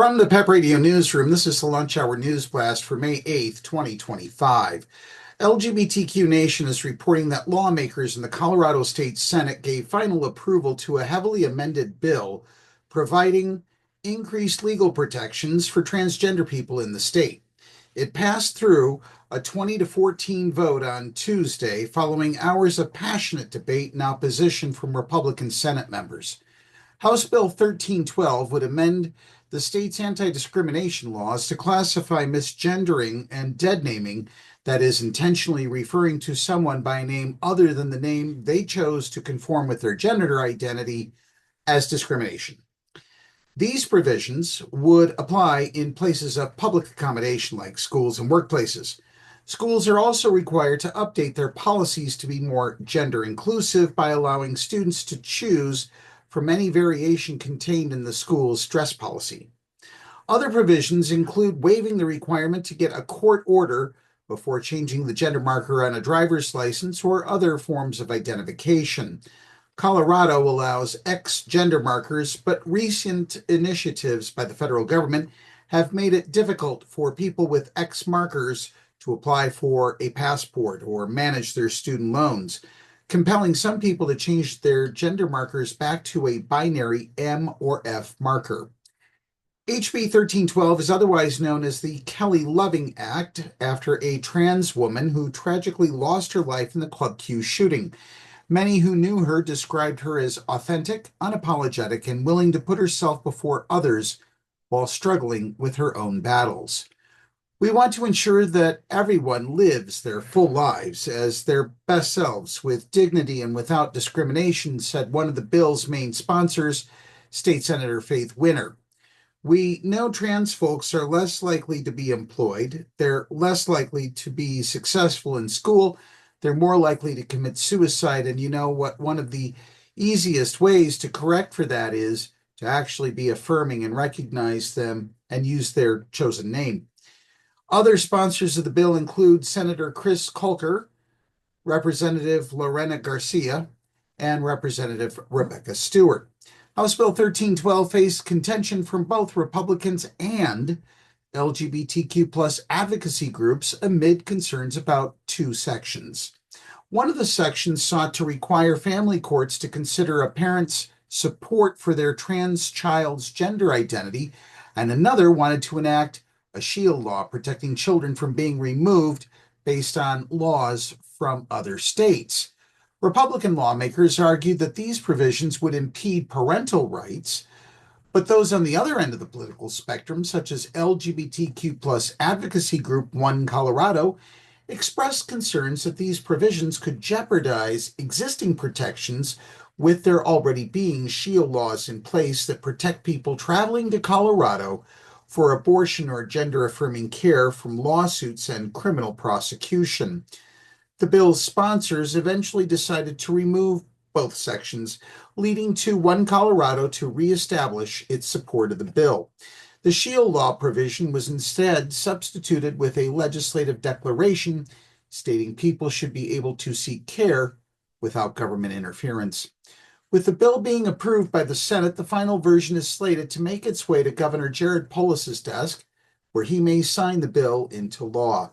From the PEP Radio Newsroom, this is the Lunch Hour News Blast for May 8th, 2025. LGBTQ Nation is reporting that lawmakers in the Colorado State Senate gave final approval to a heavily amended bill providing increased legal protections for transgender people in the state. It passed through a 20-14 vote on Tuesday following hours of passionate debate and opposition from Republican Senate members. House Bill 1312 would amend the state's anti-discrimination laws to classify misgendering and dead naming, that is, intentionally referring to someone by a name other than the name they chose to conform with their gender identity, as discrimination. These provisions would apply in places of public accommodation like schools and workplaces. Schools are also required to update their policies to be more gender inclusive by allowing students to choose from any variation contained in the school's dress policy. Other provisions include waiving the requirement to get a court order before changing the gender marker on a driver's license or other forms of identification. Colorado allows X gender markers, but recent initiatives by the federal government have made it difficult for people with X markers to apply for a passport or manage their student loans, compelling some people to change their gender markers back to a binary M or F marker. HB 1312 is otherwise known as the Kelly Loving Act, after a trans woman who tragically lost her life in the Club Q shooting. Many who knew her described her as authentic, unapologetic, and willing to put herself before others while struggling with her own battles. We want to ensure that everyone lives their full lives as their best selves with dignity and without discrimination, said one of the bill's main sponsors, State Senator Faith Winter. We know trans folks are less likely to be employed, they're less likely to be successful in school, they're more likely to commit suicide, and you know what one of the easiest ways to correct for that is to actually be affirming and recognize them and use their chosen name. Other sponsors of the bill include Senator Chris Kolker, Representative Lorena Garcia, and Representative Rebecca Stewart. House Bill 1312 faced contention from both Republicans and LGBTQ plus advocacy groups amid concerns about two sections. One of the sections sought to require family courts to consider a parent's support for their trans child's gender identity, and another wanted to enact a shield law protecting children from being removed based on laws from other states. Republican lawmakers argued that these provisions would impede parental rights, but those on the other end of the political spectrum, such as LGBTQ plus advocacy group One Colorado, expressed concerns that these provisions could jeopardize existing protections, with there already being shield laws in place that protect people traveling to Colorado for abortion or gender-affirming care from lawsuits and criminal prosecution. The bill's sponsors eventually decided to remove both sections, leading to One Colorado to reestablish its support of the bill. The shield law provision was instead substituted with a legislative declaration stating people should be able to seek care without government interference. With the bill being approved by the Senate, the final version is slated to make its way to Governor Jared Polis's desk, where he may sign the bill into law.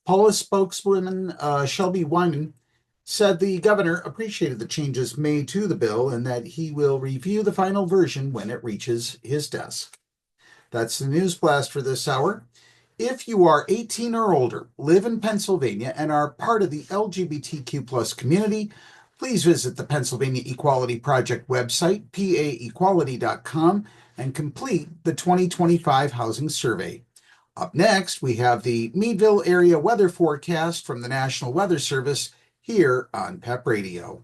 Polis spokeswoman Shelby Wyman said the governor appreciated the changes made to the bill and that he will review the final version when it reaches his desk. That's the news blast for this hour. If you are 18 or older, live in Pennsylvania, and are part of the LGBTQ plus community, please visit the Pennsylvania Equality Project website, paequality.com, and complete the 2025 housing survey. Up next, we have the Meadville area weather forecast from the National Weather Service here on PEP Radio.